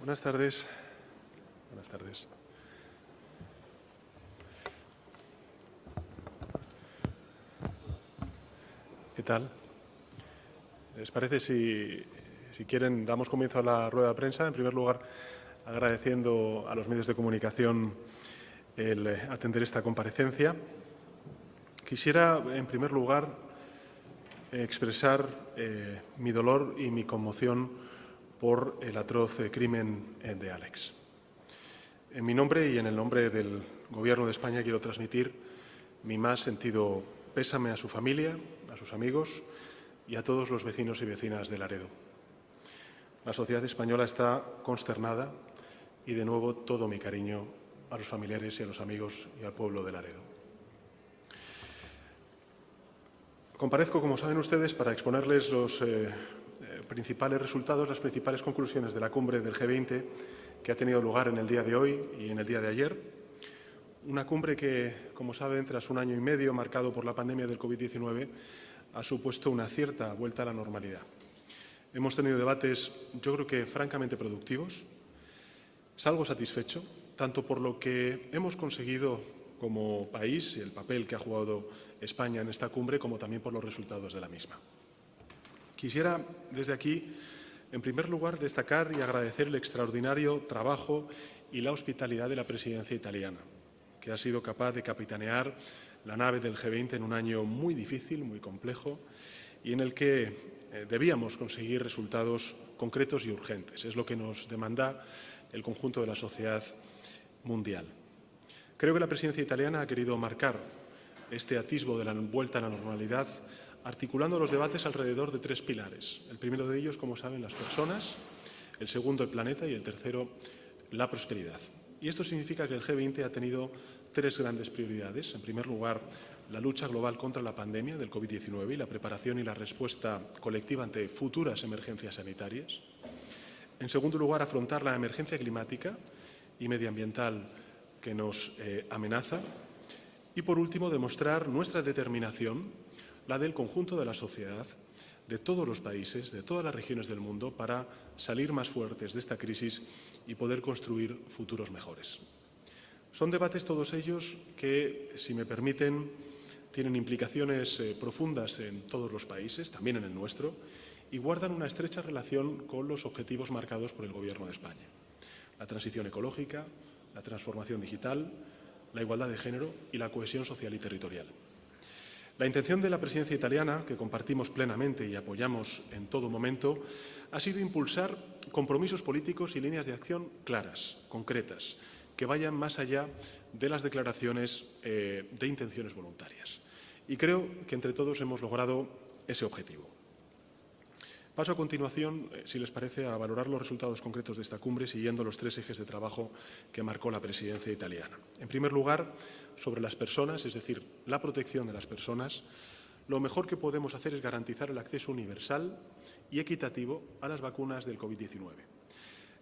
Buenas tardes. Buenas tardes. ¿Qué tal? ¿Les parece si quieren, damos comienzo a la rueda de prensa? En primer lugar, agradeciendo a los medios de comunicación el atender esta comparecencia. Quisiera, en primer lugar, expresar mi dolor y mi conmoción por el atroz crimen de Álex. En mi nombre y en el nombre del Gobierno de España quiero transmitir mi más sentido pésame a su familia, a sus amigos y a todos los vecinos y vecinas de Laredo. La sociedad española está consternada y, de nuevo, todo mi cariño a los familiares y a los amigos y al pueblo de Laredo. Comparezco, como saben ustedes, para exponerles los principales resultados, las principales conclusiones de la cumbre del G20 que ha tenido lugar en el día de hoy y en el día de ayer. Una cumbre que, como saben, tras un año y medio marcado por la pandemia del COVID-19, ha supuesto una cierta vuelta a la normalidad. Hemos tenido debates, yo creo que francamente productivos. Salgo satisfecho, tanto por lo que hemos conseguido como país y el papel que ha jugado España en esta cumbre, como también por los resultados de la misma. Quisiera, desde aquí, en primer lugar, destacar y agradecer el extraordinario trabajo y la hospitalidad de la presidencia italiana, que ha sido capaz de capitanear la nave del G20 en un año muy difícil, muy complejo, y en el que debíamos conseguir resultados concretos y urgentes. Es lo que nos demanda el conjunto de la sociedad mundial. Creo que la presidencia italiana ha querido marcar este atisbo de la vuelta a la normalidad articulando los debates alrededor de tres pilares. El primero de ellos, como saben, las personas, el segundo, el planeta, y el tercero, la prosperidad. Y esto significa que el G20 ha tenido tres grandes prioridades. En primer lugar, la lucha global contra la pandemia del COVID-19 y la preparación y la respuesta colectiva ante futuras emergencias sanitarias. En segundo lugar, afrontar la emergencia climática y medioambiental que nos amenaza. Y, por último, demostrar nuestra determinación, la del conjunto de la sociedad, de todos los países, de todas las regiones del mundo, para salir más fuertes de esta crisis y poder construir futuros mejores. Son debates todos ellos que, si me permiten, tienen implicaciones profundas en todos los países, también en el nuestro, y guardan una estrecha relación con los objetivos marcados por el Gobierno de España. La transición ecológica, la transformación digital, la igualdad de género y la cohesión social y territorial. La intención de la presidencia italiana, que compartimos plenamente y apoyamos en todo momento, ha sido impulsar compromisos políticos y líneas de acción claras, concretas, que vayan más allá de las declaraciones de intenciones voluntarias. Y creo que entre todos hemos logrado ese objetivo. Paso a continuación, si les parece, a valorar los resultados concretos de esta cumbre siguiendo los tres ejes de trabajo que marcó la presidencia italiana. En primer lugar, sobre las personas, es decir, la protección de las personas, lo mejor que podemos hacer es garantizar el acceso universal y equitativo a las vacunas del COVID-19.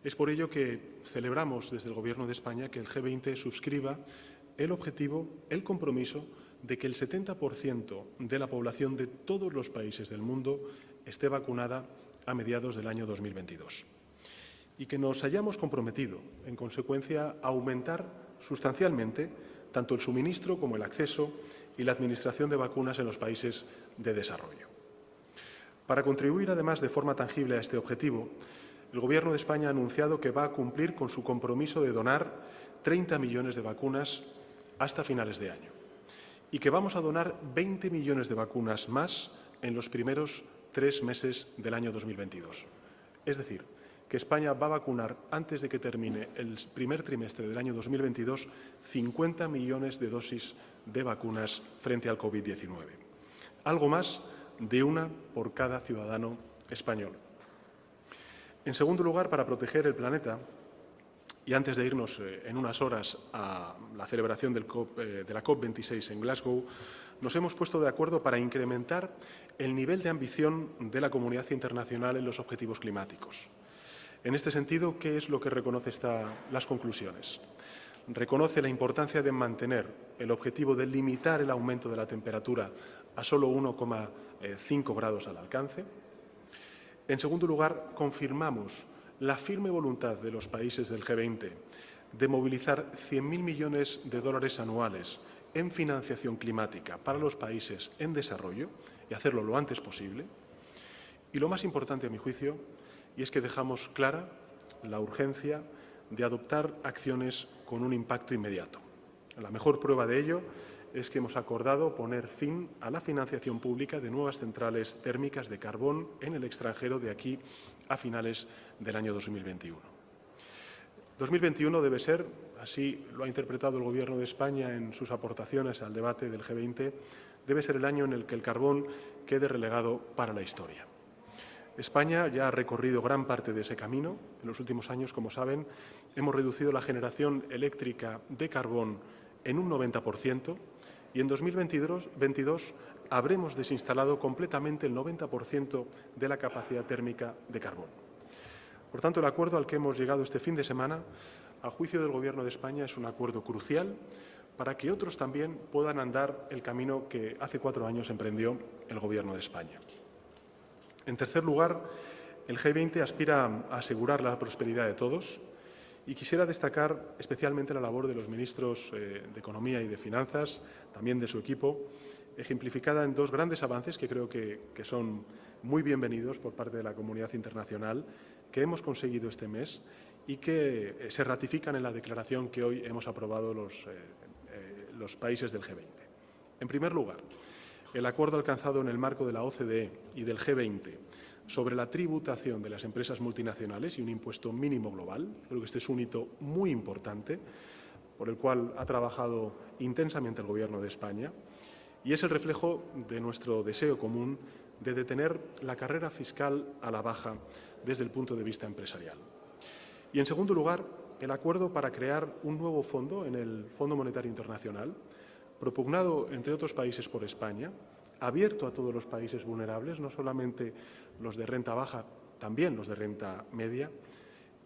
Es por ello que celebramos desde el Gobierno de España que el G20 suscriba el objetivo, el compromiso de que el 70% de la población de todos los países del mundo esté vacunada a mediados del año 2022 y que nos hayamos comprometido, en consecuencia, a aumentar sustancialmente tanto el suministro como el acceso y la administración de vacunas en los países de desarrollo. Para contribuir, además, de forma tangible a este objetivo, el Gobierno de España ha anunciado que va a cumplir con su compromiso de donar 30 millones de vacunas hasta finales de año y que vamos a donar 20 millones de vacunas más en los primeros 3 meses del año 2022. Es decir, que España va a vacunar antes de que termine el primer trimestre del año 2022 50 millones de dosis de vacunas frente al COVID-19. Algo más de una por cada ciudadano español. En segundo lugar, para proteger el planeta, y antes de irnos en unas horas a la celebración de la COP26 en Glasgow, nos hemos puesto de acuerdo para incrementar el nivel de ambición de la comunidad internacional en los objetivos climáticos. En este sentido, ¿qué es lo que reconoce las conclusiones? Reconoce la importancia de mantener el objetivo de limitar el aumento de la temperatura a solo 1,5 grados al alcance. En segundo lugar, confirmamos la firme voluntad de los países del G20 de movilizar 100.000 millones de dólares anuales en financiación climática para los países en desarrollo y hacerlo lo antes posible. Y lo más importante, a mi juicio, y es que dejamos clara la urgencia de adoptar acciones con un impacto inmediato. La mejor prueba de ello es que hemos acordado poner fin a la financiación pública de nuevas centrales térmicas de carbón en el extranjero de aquí a finales del año 2021. 2021 debe ser, así lo ha interpretado el Gobierno de España en sus aportaciones al debate del G20, debe ser el año en el que el carbón quede relegado para la historia. España ya ha recorrido gran parte de ese camino. En los últimos años, como saben, hemos reducido la generación eléctrica de carbón en un 90% y en 2022 habremos desinstalado completamente el 90% de la capacidad térmica de carbón. Por tanto, el acuerdo al que hemos llegado este fin de semana, a juicio del Gobierno de España, es un acuerdo crucial para que otros también puedan andar el camino que hace 4 años emprendió el Gobierno de España. En tercer lugar, el G20 aspira a asegurar la prosperidad de todos y quisiera destacar especialmente la labor de los ministros de Economía y de Finanzas, también de su equipo, ejemplificada en 2 grandes avances que creo que son muy bienvenidos por parte de la comunidad internacional que hemos conseguido este mes y que se ratifican en la declaración que hoy hemos aprobado los países del G20. En primer lugar, el acuerdo alcanzado en el marco de la OCDE y del G20 sobre la tributación de las empresas multinacionales y un impuesto mínimo global. Creo que este es un hito muy importante por el cual ha trabajado intensamente el Gobierno de España y es el reflejo de nuestro deseo común de detener la carrera fiscal a la baja desde el punto de vista empresarial. Y, en segundo lugar, el acuerdo para crear un nuevo fondo en el Fondo Monetario Internacional, propugnado, entre otros países, por España, abierto a todos los países vulnerables, no solamente los de renta baja, también los de renta media,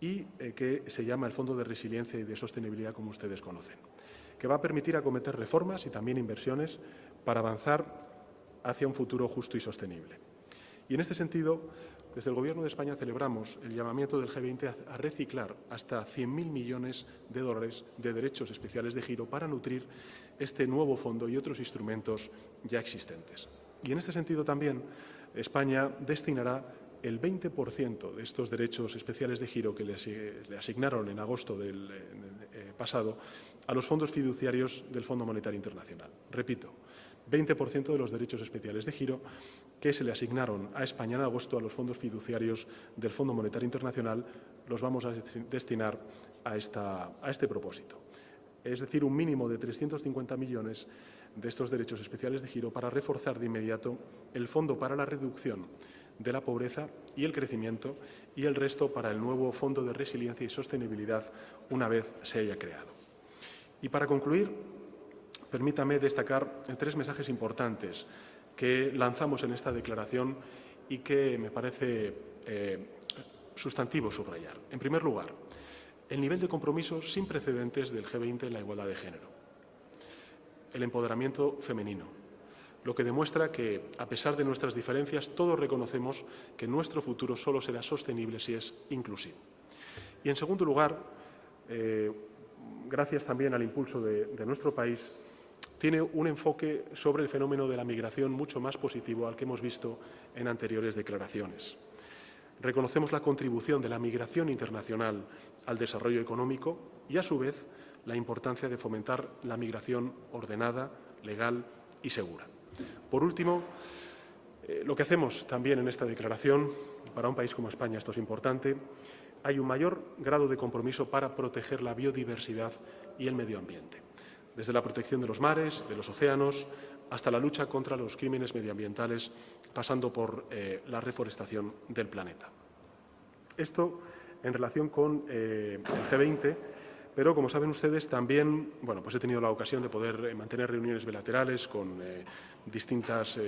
y que se llama el Fondo de Resiliencia y de Sostenibilidad, como ustedes conocen, que va a permitir acometer reformas y también inversiones para avanzar hacia un futuro justo y sostenible. Y en este sentido, desde el Gobierno de España celebramos el llamamiento del G20 a reciclar hasta 100.000 millones de dólares de derechos especiales de giro para nutrir este nuevo fondo y otros instrumentos ya existentes. Y en este sentido también España destinará el 20% de estos derechos especiales de giro que le asignaron en agosto del pasado a los fondos fiduciarios del Fondo Monetario Internacional. Repito, 20% de los derechos especiales de giro que se le asignaron a España en agosto a los fondos fiduciarios del Fondo Monetario Internacional los vamos a destinar a este propósito. Es decir, un mínimo de 350 millones de estos derechos especiales de giro para reforzar de inmediato el Fondo para la Reducción de la Pobreza y el Crecimiento y el resto para el nuevo Fondo de Resiliencia y Sostenibilidad una vez se haya creado. Y para concluir, permítame destacar 3 mensajes importantes que lanzamos en esta declaración y que me parece sustantivo subrayar. En primer lugar, el nivel de compromiso sin precedentes del G20 en la igualdad de género, el empoderamiento femenino, lo que demuestra que, a pesar de nuestras diferencias, todos reconocemos que nuestro futuro solo será sostenible si es inclusivo. Y, en segundo lugar, gracias también al impulso de nuestro país, tiene un enfoque sobre el fenómeno de la migración mucho más positivo al que hemos visto en anteriores declaraciones. Reconocemos la contribución de la migración internacional al desarrollo económico y, a su vez, la importancia de fomentar la migración ordenada, legal y segura. Por último, lo que hacemos también en esta declaración, para un país como España esto es importante, hay un mayor grado de compromiso para proteger la biodiversidad y el medio ambiente, desde la protección de los mares, de los océanos, hasta la lucha contra los crímenes medioambientales, pasando por la reforestación del planeta. Esto en relación con el G20, pero, como saben ustedes, también he tenido la ocasión de poder mantener reuniones bilaterales con distintos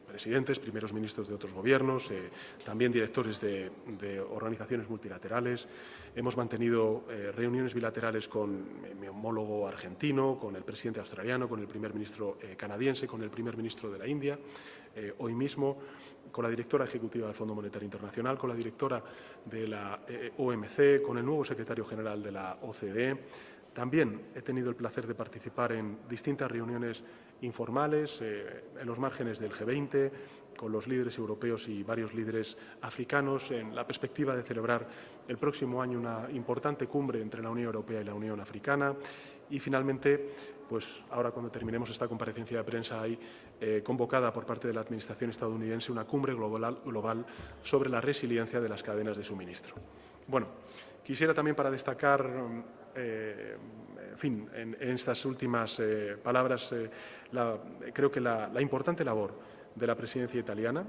presidentes, primeros ministros de otros gobiernos, también directores de organizaciones multilaterales. Hemos mantenido reuniones bilaterales con mi homólogo argentino, con el presidente australiano, con el primer ministro canadiense, con el primer ministro de la India, hoy mismo, con la directora ejecutiva del Fondo Monetario Internacional, con la directora de la OMC, con el nuevo secretario general de la OCDE. También he tenido el placer de participar en distintas reuniones informales en los márgenes del G20, con los líderes europeos y varios líderes africanos, en la perspectiva de celebrar el próximo año una importante cumbre entre la Unión Europea y la Unión Africana. Y finalmente, pues ahora cuando terminemos esta comparecencia de prensa hay convocada por parte de la Administración estadounidense una cumbre global sobre la resiliencia de las cadenas de suministro. Bueno, quisiera también para destacar, en fin, en estas últimas palabras, creo que la importante labor de la presidencia italiana.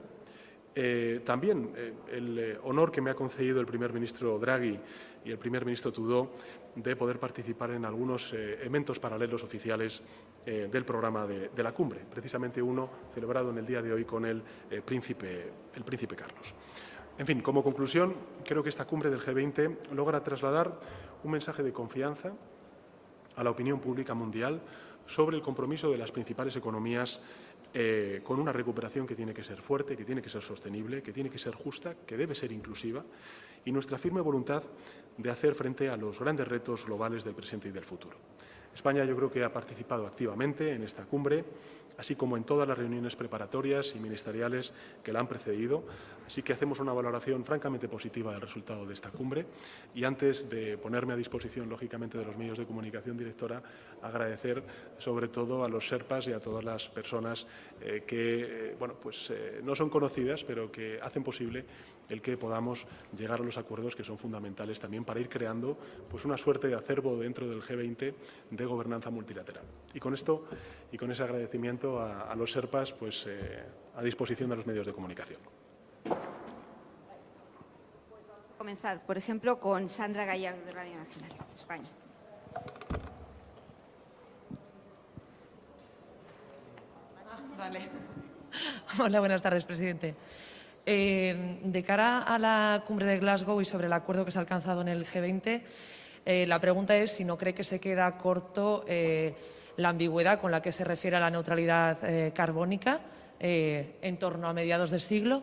También el honor que me ha concedido el primer ministro Draghi y el primer ministro Trudeau de poder participar en algunos eventos paralelos oficiales del programa de la cumbre, precisamente uno celebrado en el día de hoy con el príncipe Carlos. En fin, como conclusión, creo que esta cumbre del G20 logra trasladar un mensaje de confianza a la opinión pública mundial sobre el compromiso de las principales economías con una recuperación que tiene que ser fuerte, que tiene que ser sostenible, que tiene que ser justa, que debe ser inclusiva, y nuestra firme voluntad de hacer frente a los grandes retos globales del presente y del futuro. España yo creo que ha participado activamente en esta cumbre, así como en todas las reuniones preparatorias y ministeriales que la han precedido. Así que hacemos una valoración francamente positiva del resultado de esta cumbre. Y antes de ponerme a disposición, lógicamente, de los medios de comunicación, directora, agradecer sobre todo a los sherpas y a todas las personas que no son conocidas, pero que hacen posible el que podamos llegar a los acuerdos que son fundamentales también para ir creando pues, una suerte de acervo dentro del G20 de gobernanza multilateral. Y con esto y con ese agradecimiento a los sherpas, pues a disposición de los medios de comunicación. Comenzar, por ejemplo, con Sandra Gallardo de Radio Nacional, España. Vale. Hola, buenas tardes, presidente. De cara a la cumbre de Glasgow y sobre el acuerdo que se ha alcanzado en el G20, la pregunta es si no cree que se queda corto la ambigüedad con la que se refiere a la neutralidad carbónica en torno a mediados de siglo.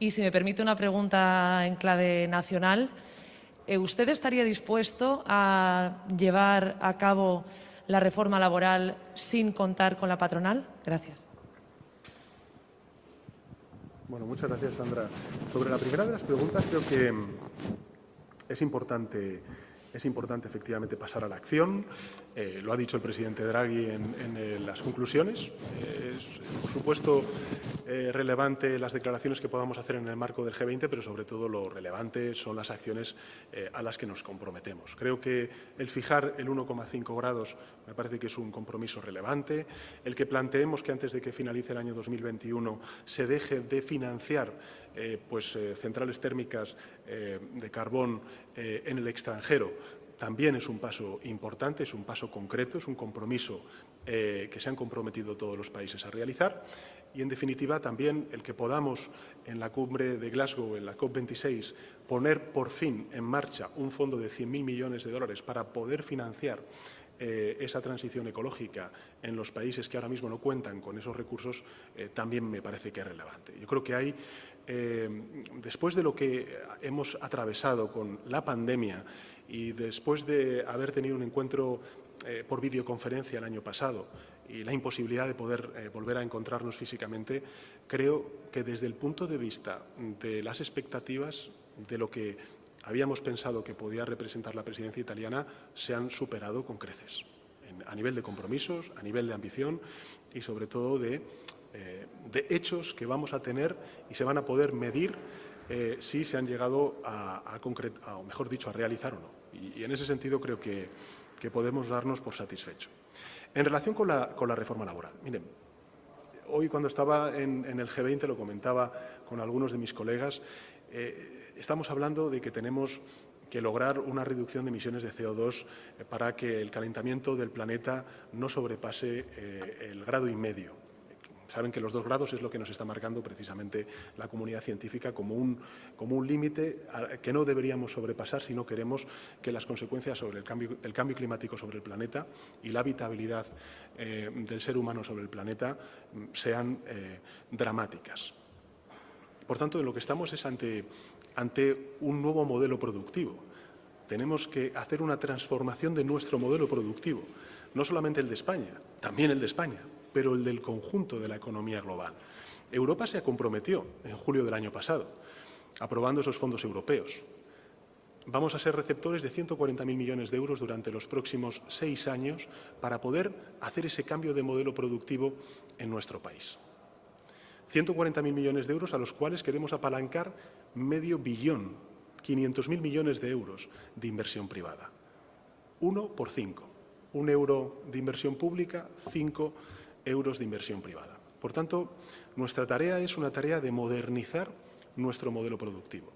Y si me permite una pregunta en clave nacional, ¿usted estaría dispuesto a llevar a cabo la reforma laboral sin contar con la patronal? Gracias. Bueno, muchas gracias, Sandra. Sobre la primera de las preguntas, creo que es importante efectivamente pasar a la acción. Lo ha dicho el presidente Draghi en las conclusiones. Es, por supuesto, relevante las declaraciones que podamos hacer en el marco del G20, pero sobre todo lo relevante son las acciones a las que nos comprometemos. Creo que el fijar el 1,5 grados me parece que es un compromiso relevante. El que planteemos que antes de que finalice el año 2021 se deje de financiar centrales térmicas de carbón en el extranjero también es un paso importante, es un paso concreto, es un compromiso que se han comprometido todos los países a realizar. Y, en definitiva, también el que podamos en la cumbre de Glasgow, en la COP26, poner por fin en marcha un fondo de 100.000 millones de dólares para poder financiar esa transición ecológica en los países que ahora mismo no cuentan con esos recursos, también me parece que es relevante. Yo creo que hay, después de lo que hemos atravesado con la pandemia y después de haber tenido un encuentro por videoconferencia el año pasado y la imposibilidad de poder volver a encontrarnos físicamente, creo que desde el punto de vista de las expectativas de lo que habíamos pensado que podía representar la presidencia italiana, se han superado con creces, a nivel de compromisos, a nivel de ambición y, sobre todo, de hechos que vamos a tener y se van a poder medir si se han llegado a concretar, o mejor dicho, a realizar o no. Y en ese sentido creo que podemos darnos por satisfechos. En relación con la reforma laboral, miren, hoy cuando estaba en el G20 lo comentaba con algunos de mis colegas, estamos hablando de que tenemos que lograr una reducción de emisiones de CO2 para que el calentamiento del planeta no sobrepase el 1,5 grados. Saben que los 2 grados es lo que nos está marcando precisamente la comunidad científica como un límite que no deberíamos sobrepasar si no queremos que las consecuencias del cambio climático sobre el planeta y la habitabilidad del ser humano sobre el planeta sean dramáticas. Por tanto, en lo que estamos es ante un nuevo modelo productivo. Tenemos que hacer una transformación de nuestro modelo productivo, no solamente el de España, también el de España, pero el del conjunto de la economía global. Europa se comprometió en julio del año pasado, aprobando esos fondos europeos. Vamos a ser receptores de 140.000 millones de euros durante los próximos 6 años para poder hacer ese cambio de modelo productivo en nuestro país. 140.000 millones de euros a los cuales queremos apalancar medio billón, 500.000 millones de euros de inversión privada. 1 por 5. 1 euro de inversión pública, 5 euros de inversión privada. Por tanto, nuestra tarea es una tarea de modernizar nuestro modelo productivo.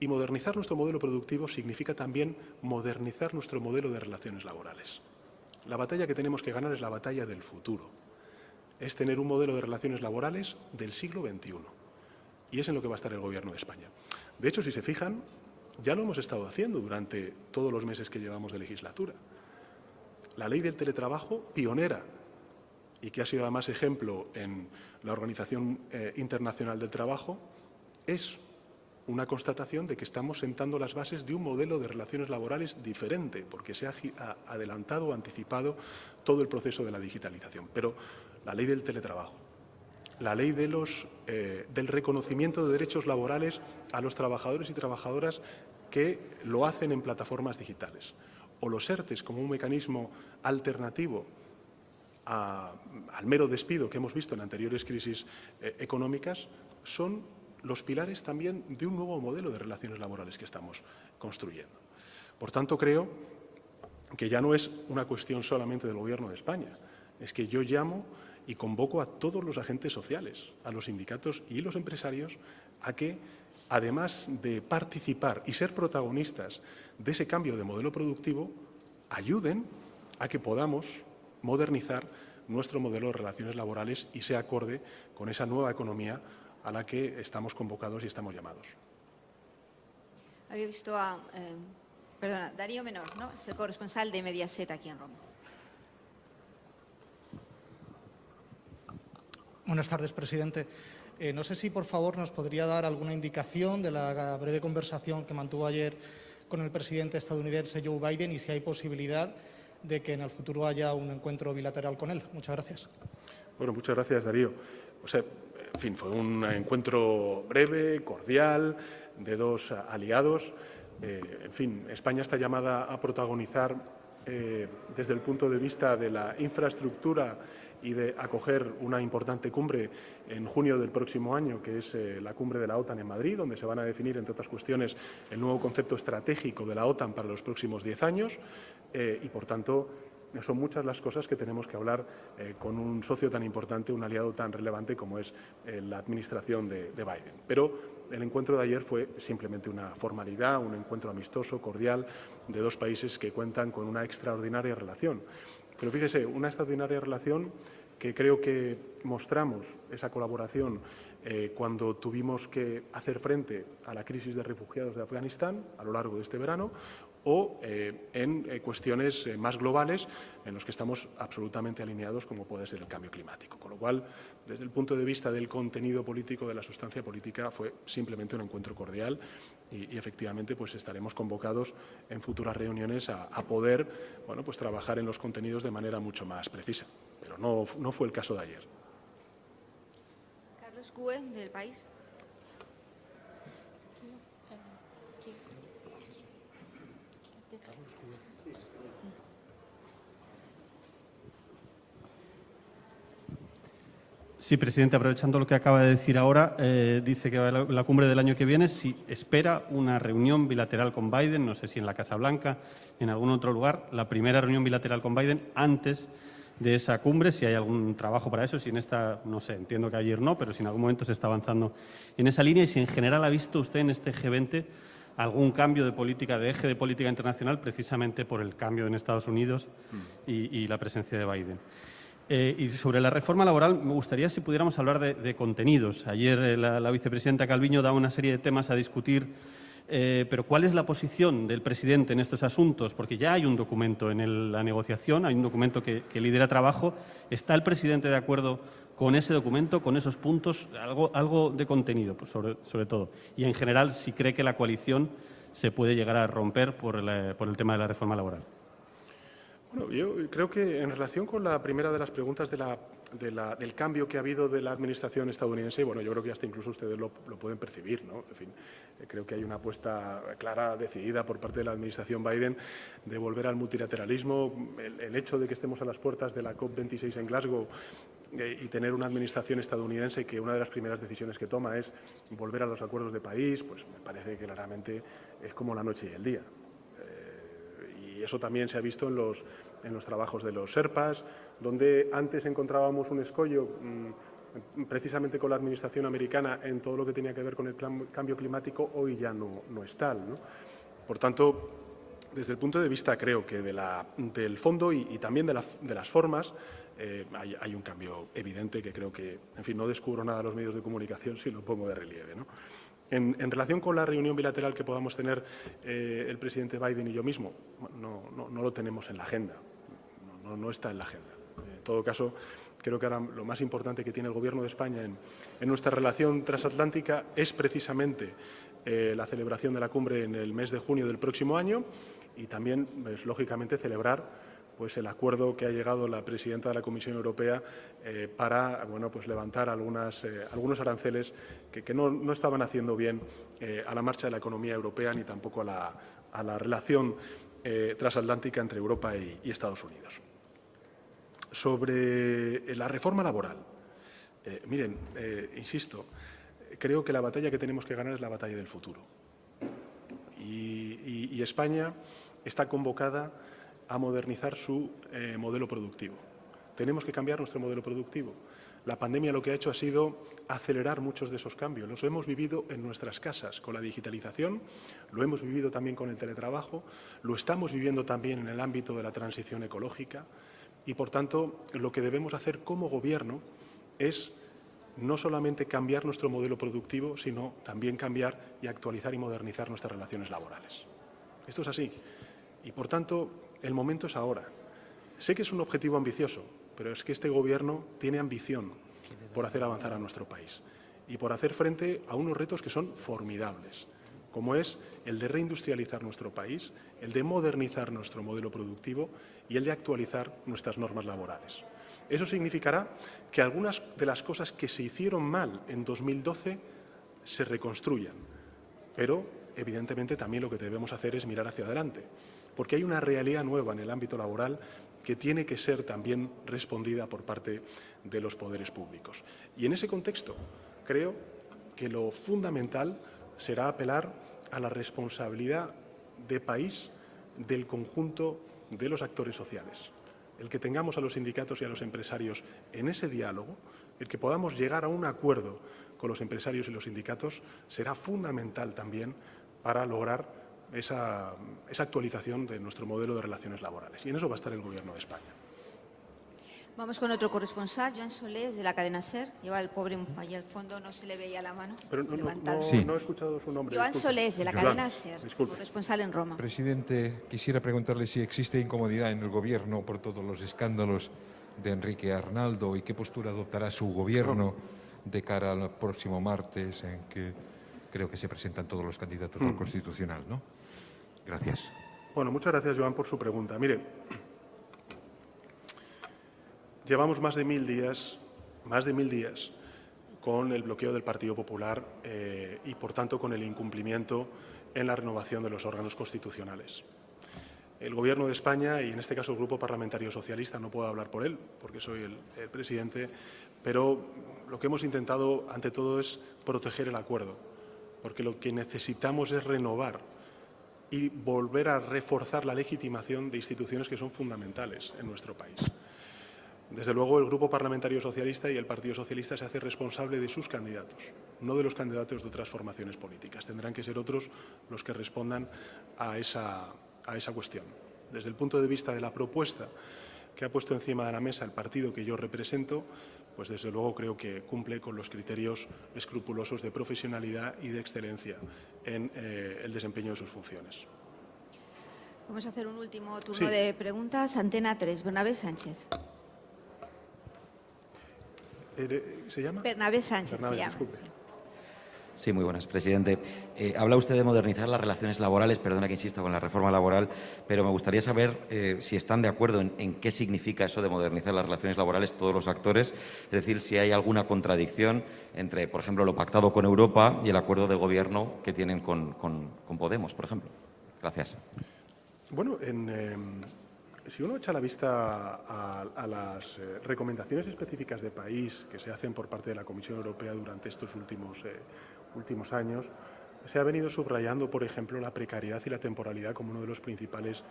Y modernizar nuestro modelo productivo significa también modernizar nuestro modelo de relaciones laborales. La batalla que tenemos que ganar es la batalla del futuro. Es tener un modelo de relaciones laborales del siglo XXI. Y es en lo que va a estar el Gobierno de España. De hecho, si se fijan, ya lo hemos estado haciendo durante todos los meses que llevamos de legislatura. La ley del teletrabajo, pionera, y que ha sido además ejemplo en la Organización Internacional del Trabajo, es una constatación de que estamos sentando las bases de un modelo de relaciones laborales diferente, porque se ha adelantado o anticipado todo el proceso de la digitalización. Pero la ley del teletrabajo, la ley de del reconocimiento de derechos laborales a los trabajadores y trabajadoras que lo hacen en plataformas digitales, o los ERTEs como un mecanismo alternativo al mero despido que hemos visto en anteriores crisis económicas, son los pilares también de un nuevo modelo de relaciones laborales que estamos construyendo. Por tanto, creo que ya no es una cuestión solamente del Gobierno de España, es que yo llamo y convoco a todos los agentes sociales, a los sindicatos y los empresarios, a que, además de participar y ser protagonistas de ese cambio de modelo productivo, ayuden a que podamos modernizar nuestro modelo de relaciones laborales y sea acorde con esa nueva economía a la que estamos convocados y estamos llamados. Había visto a Darío Menor, ¿no? Es el corresponsal de Mediaset aquí en Roma. Buenas tardes, presidente. No sé si, por favor, nos podría dar alguna indicación de la breve conversación que mantuvo ayer con el presidente estadounidense Joe Biden y si hay posibilidad de que en el futuro haya un encuentro bilateral con él. Muchas gracias. Bueno, muchas gracias, Darío. En fin, fue un encuentro breve, cordial, de dos aliados. En fin, España está llamada a protagonizar desde el punto de vista de la infraestructura y de acoger una importante cumbre en junio del próximo año, que es la cumbre de la OTAN en Madrid, donde se van a definir, entre otras cuestiones, el nuevo concepto estratégico de la OTAN para los próximos 10 años y, por tanto, son muchas las cosas que tenemos que hablar con un socio tan importante, un aliado tan relevante como es la administración de Biden. Pero el encuentro de ayer fue simplemente una formalidad, un encuentro amistoso, cordial, de dos países que cuentan con una extraordinaria relación. Pero fíjese, una extraordinaria relación que creo que mostramos esa colaboración cuando tuvimos que hacer frente a la crisis de refugiados de Afganistán a lo largo de este verano, o en cuestiones más globales en los que estamos absolutamente alineados, como puede ser el cambio climático. Con lo cual, desde el punto de vista del contenido político, de la sustancia política, fue simplemente un encuentro cordial y efectivamente pues estaremos convocados en futuras reuniones a poder pues trabajar en los contenidos de manera mucho más precisa. Pero no fue el caso de ayer. Carlos Cue, del País. Sí, presidente, aprovechando lo que acaba de decir ahora, dice que la cumbre del año que viene si espera una reunión bilateral con Biden, no sé si en la Casa Blanca, en algún otro lugar, la primera reunión bilateral con Biden antes de esa cumbre, si hay algún trabajo para eso, si en esta, no sé, entiendo que ayer no, pero si en algún momento se está avanzando en esa línea y si en general ha visto usted en este G20 algún cambio de política, de eje de política internacional, precisamente por el cambio en Estados Unidos y la presencia de Biden. Y sobre la reforma laboral, me gustaría si pudiéramos hablar de contenidos. Ayer la vicepresidenta Calviño daba una serie de temas a discutir Pero ¿cuál es la posición del presidente en estos asuntos? Porque ya hay un documento en la negociación, hay un documento que lidera trabajo. ¿Está el presidente de acuerdo con ese documento, con esos puntos? Algo de contenido, pues sobre todo. Y en general, si cree que la coalición se puede llegar a romper por el tema de la reforma laboral. Bueno, yo creo que en relación con la primera de las preguntas del cambio que ha habido de la administración estadounidense, bueno, yo creo que hasta incluso ustedes lo pueden percibir, ¿no? En fin, creo que hay una apuesta clara, decidida por parte de la administración Biden de volver al multilateralismo. El hecho de que estemos a las puertas de la COP26 en Glasgow y tener una administración estadounidense que una de las primeras decisiones que toma es volver a los acuerdos de París, pues me parece que claramente es como la noche y el día. Y eso también se ha visto en los trabajos de los Sherpas, donde antes encontrábamos un escollo precisamente con la administración americana en todo lo que tenía que ver con el cambio climático, hoy ya no es tal, ¿no? Por tanto, desde el punto de vista, creo que del fondo y también de las formas, hay un cambio evidente que creo que, en fin, no descubro nada a los medios de comunicación si lo pongo de relieve, ¿no? En relación con la reunión bilateral que podamos tener el presidente Biden y yo mismo, no lo tenemos en la agenda, no está en la agenda. En todo caso, creo que ahora lo más importante que tiene el Gobierno de España en nuestra relación transatlántica es precisamente la celebración de la cumbre en el mes de junio del próximo año y también, pues, lógicamente, celebrar pues el acuerdo que ha llegado la presidenta de la Comisión Europea para pues levantar algunos aranceles que no estaban haciendo bien a la marcha de la economía europea ni tampoco a la relación transatlántica entre Europa y Estados Unidos. Sobre la reforma laboral, miren, insisto, creo que la batalla que tenemos que ganar es la batalla del futuro. Y España está convocada a modernizar su modelo productivo. Tenemos que cambiar nuestro modelo productivo. La pandemia lo que ha hecho ha sido acelerar muchos de esos cambios. Los hemos vivido en nuestras casas con la digitalización, lo hemos vivido también con el teletrabajo, lo estamos viviendo también en el ámbito de la transición ecológica y, por tanto, lo que debemos hacer como Gobierno es no solamente cambiar nuestro modelo productivo, sino también cambiar y actualizar y modernizar nuestras relaciones laborales. Esto es así. Y, por tanto, el momento es ahora. Sé que es un objetivo ambicioso, pero es que este Gobierno tiene ambición por hacer avanzar a nuestro país y por hacer frente a unos retos que son formidables, como es el de reindustrializar nuestro país, el de modernizar nuestro modelo productivo y el de actualizar nuestras normas laborales. Eso significará que algunas de las cosas que se hicieron mal en 2012 se reconstruyan, pero evidentemente también lo que debemos hacer es mirar hacia adelante, porque hay una realidad nueva en el ámbito laboral que tiene que ser también respondida por parte de los poderes públicos. Y en ese contexto creo que lo fundamental será apelar a la responsabilidad de país del conjunto de los actores sociales. El que tengamos a los sindicatos y a los empresarios en ese diálogo, el que podamos llegar a un acuerdo con los empresarios y los sindicatos, será fundamental también para lograr esa actualización de nuestro modelo de relaciones laborales. Y en eso va a estar el Gobierno de España. Vamos con otro corresponsal, Joan Solés, de la cadena SER. Lleva el pobre allí al fondo, no se le veía la mano. Pero no he escuchado su nombre. Joan disculpe. Solés, de la cadena SER, corresponsal en Roma. Presidente, quisiera preguntarle si existe incomodidad en el Gobierno por todos los escándalos de Enrique Arnaldo y qué postura adoptará su Gobierno de cara al próximo martes, en que creo que se presentan todos los candidatos al Constitucional, ¿no? Gracias. Bueno, muchas gracias, Joan, por su pregunta. Mire, llevamos más de 1000 días con el bloqueo del Partido Popular y, por tanto, con el incumplimiento en la renovación de los órganos constitucionales. El Gobierno de España, y en este caso el Grupo Parlamentario Socialista, no puedo hablar por él porque soy el presidente, pero lo que hemos intentado, ante todo, es proteger el acuerdo, porque lo que necesitamos es renovar y volver a reforzar la legitimación de instituciones que son fundamentales en nuestro país. Desde luego, el Grupo Parlamentario Socialista y el Partido Socialista se hace responsable de sus candidatos, no de los candidatos de otras formaciones políticas. Tendrán que ser otros los que respondan a esa cuestión. Desde el punto de vista de la propuesta que ha puesto encima de la mesa el partido que yo represento, pues desde luego creo que cumple con los criterios escrupulosos de profesionalidad y de excelencia en el desempeño de sus funciones. Vamos a hacer un último turno Sí. de preguntas. Antena 3, Bernabé Sánchez. ¿Se llama? Bernabé Sánchez Bernabé, se llama. disculpe. Sí. Sí, muy buenas, presidente. Habla usted de modernizar las relaciones laborales, perdona que insista con la reforma laboral, pero me gustaría saber si están de acuerdo en qué significa eso de modernizar las relaciones laborales todos los actores, es decir, si hay alguna contradicción entre, por ejemplo, lo pactado con Europa y el acuerdo de gobierno que tienen con Podemos, por ejemplo. Gracias. Bueno, si uno echa la vista a las recomendaciones específicas de país que se hacen por parte de la Comisión Europea durante estos últimos años, se ha venido subrayando, por ejemplo, la precariedad y la temporalidad como uno de los principales,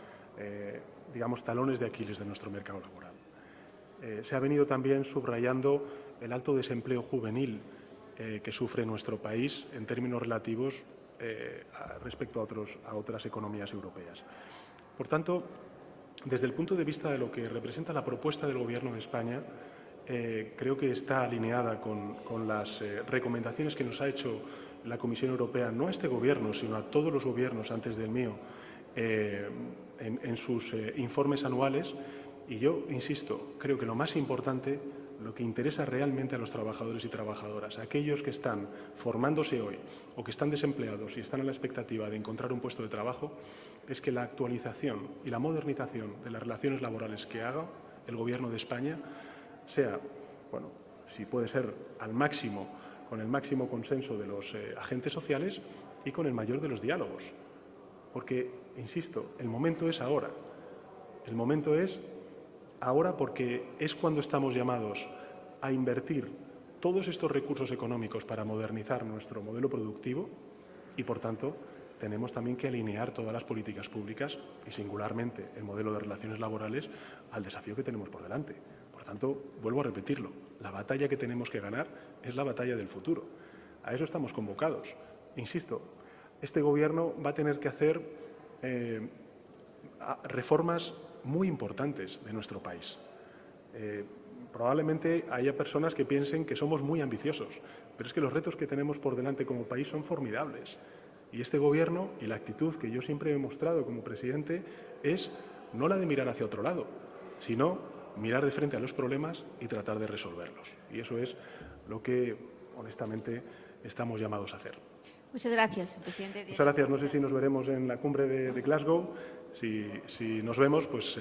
digamos, talones de Aquiles de nuestro mercado laboral. Se ha venido también subrayando el alto desempleo juvenil que sufre nuestro país en términos relativos respecto a otras economías europeas. Por tanto, desde el punto de vista de lo que representa la propuesta del Gobierno de España, creo que está alineada con las recomendaciones que nos ha hecho la Comisión Europea, no a este Gobierno, sino a todos los gobiernos antes del mío, en sus informes anuales. Y yo, insisto, creo que lo más importante, lo que interesa realmente a los trabajadores y trabajadoras, aquellos que están formándose hoy o que están desempleados y están a la expectativa de encontrar un puesto de trabajo, es que la actualización y la modernización de las relaciones laborales que haga el Gobierno de España sea, bueno, si puede ser al máximo, con el máximo consenso de los agentes sociales y con el mayor de los diálogos. Porque, insisto, el momento es ahora. El momento es ahora porque es cuando estamos llamados a invertir todos estos recursos económicos para modernizar nuestro modelo productivo y, por tanto, tenemos también que alinear todas las políticas públicas y, singularmente, el modelo de relaciones laborales al desafío que tenemos por delante. Por tanto, vuelvo a repetirlo, la batalla que tenemos que ganar es la batalla del futuro. A eso estamos convocados. Insisto, este Gobierno va a tener que hacer reformas muy importantes de nuestro país. Probablemente haya personas que piensen que somos muy ambiciosos, pero es que los retos que tenemos por delante como país son formidables. Y este Gobierno y la actitud que yo siempre he mostrado como presidente es no la de mirar hacia otro lado, sino mirar de frente a los problemas y tratar de resolverlos. Y eso es lo que, honestamente, estamos llamados a hacer. Muchas gracias, presidente. Muchas gracias. No sé si nos veremos en la cumbre de Glasgow. Si nos vemos, pues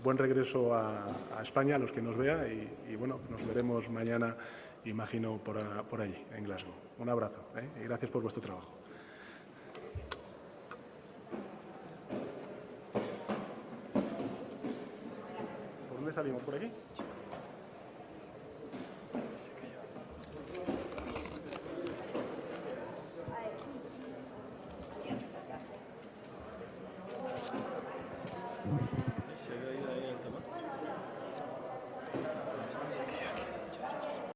buen regreso a España a los que nos vea y bueno, nos veremos mañana, imagino, por allí, en Glasgow. Un abrazo y gracias por vuestro trabajo. ¿Por dónde salimos? ¿Por aquí? Gracias.